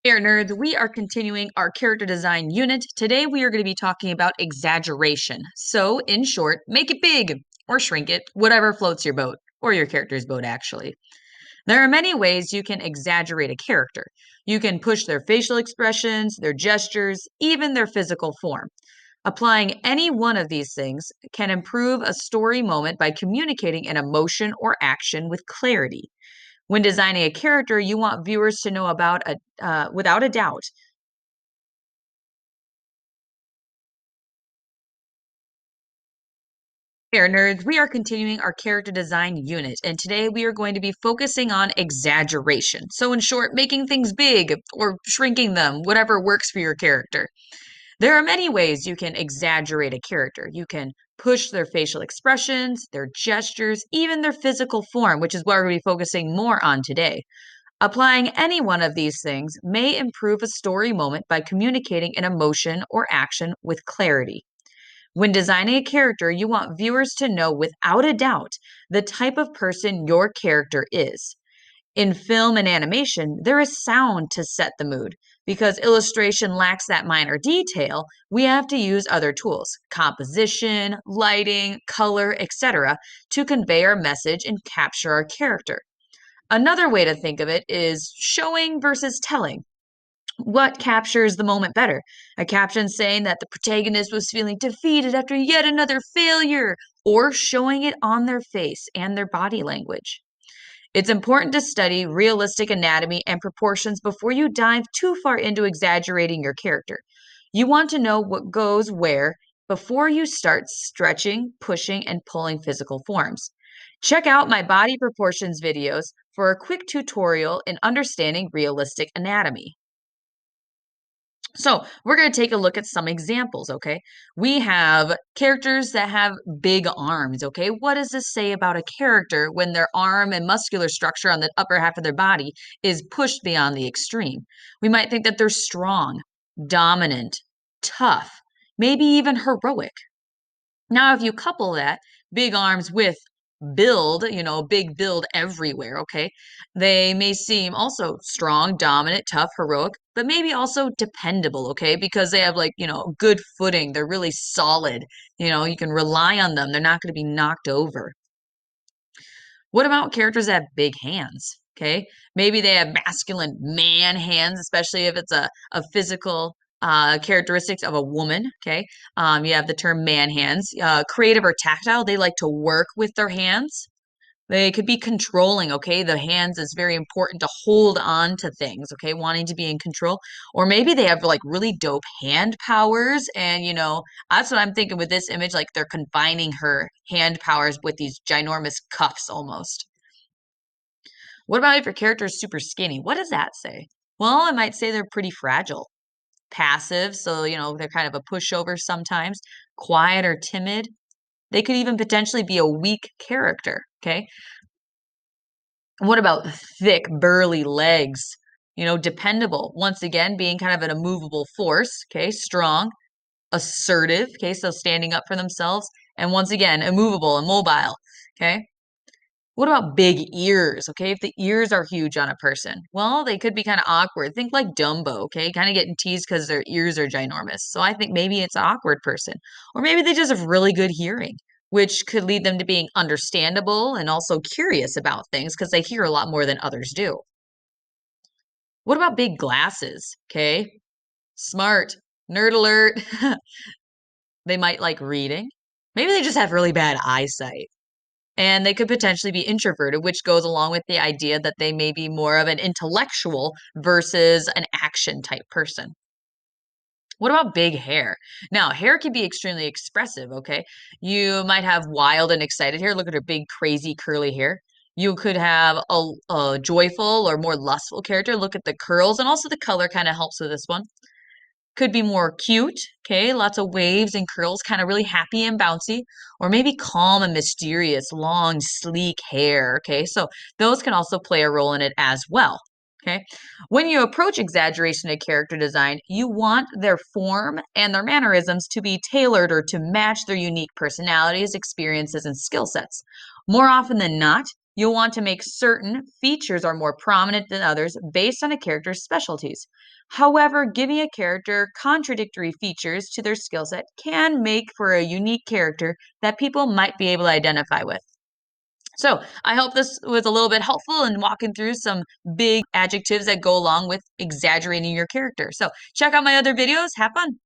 Here, nerds, we are continuing our character design unit. Today, we are going to be talking about exaggeration. So, in short, make it big or shrink it, whatever floats your boat, or your character's boat, actually. There are many ways you can exaggerate a character. You can push their facial expressions, their gestures, even their physical form. Applying any one of these things can improve a story moment by communicating an emotion or action with clarity. When designing a character, you want viewers to know about without a doubt. Here, nerds, we are continuing our character design unit, and today we are going to be focusing on exaggeration. So, in short, making things big or shrinking them, whatever works for your character. There are many ways you can exaggerate a character. You can push their facial expressions, their gestures, even their physical form, which is what we're going to be focusing more on today. Applying any one of these things may improve a story moment by communicating an emotion or action with clarity. When designing a character, you want viewers to know without a doubt the type of person your character is. In film and animation, there is sound to set the mood. Because illustration lacks that minor detail, we have to use other tools, composition, lighting, color, etc., to convey our message and capture our character. Another way to think of it is showing versus telling. What captures the moment better? A caption saying that the protagonist was feeling defeated after yet another failure, or showing it on their face and their body language. It's important to study realistic anatomy and proportions before you dive too far into exaggerating your character. You want to know what goes where before you start stretching, pushing, and pulling physical forms. Check out my body proportions videos for a quick tutorial in understanding realistic anatomy. So, we're going to take a look at some examples, okay? We have characters that have big arms, okay? What does this say about a character when their arm and muscular structure on the upper half of their body is pushed beyond the extreme? We might think that they're strong, dominant, tough, maybe even heroic. Now, if you couple that big arms with build, big build everywhere, okay? They may seem also strong, dominant, tough, heroic, but maybe also dependable, okay? Because they have good footing. They're really solid. You can rely on them. They're not going to be knocked over. What about characters that have big hands? Okay. Maybe they have masculine man hands, especially if it's a physical characteristics of a woman. Okay. You have the term man hands. Creative or tactile, they like to work with their hands. They could be controlling, okay? The hands is very important to hold on to things, okay? Wanting to be in control. Or maybe they have like really dope hand powers. And, that's what I'm thinking with this image. Like they're confining her hand powers with these ginormous cuffs almost. What about if your character is super skinny? What does that say? Well, I might say they're pretty fragile, passive. So, they're kind of a pushover sometimes, quiet or timid. They could even potentially be a weak character, okay? What about thick, burly legs? Dependable. Once again, being kind of an immovable force. Okay, strong, assertive. Okay, so standing up for themselves. And once again, immovable, immobile. Okay. What about big ears? Okay, if the ears are huge on a person, well, they could be kind of awkward. Think like Dumbo. Okay, kind of getting teased because their ears are ginormous. So I think maybe it's an awkward person, or maybe they just have really good hearing, which could lead them to being understandable and also curious about things because they hear a lot more than others do. What about big glasses? Okay, smart, nerd alert. They might like reading. Maybe they just have really bad eyesight. And they could potentially be introverted, which goes along with the idea that they may be more of an intellectual versus an action type person. What about big hair? Now, hair can be extremely expressive, okay? You might have wild and excited hair. Look at her big, crazy, curly hair. You could have a joyful or more lustful character. Look at the curls, and also the color kind of helps with this one. Could be more cute, okay? Lots of waves and curls, kind of really happy and bouncy, or maybe calm and mysterious, long, sleek hair, okay? So those can also play a role in it as well, okay? When you approach exaggeration in character design, you want their form and their mannerisms to be tailored or to match their unique personalities, experiences, and skill sets. More often than not, You'll want to make certain features are more prominent than others based on a character's specialties. However, giving a character contradictory features to their skill set can make for a unique character that people might be able to identify with. So, I hope this was a little bit helpful in walking through some big adjectives that go along with exaggerating your character. So, check out my other videos. Have fun.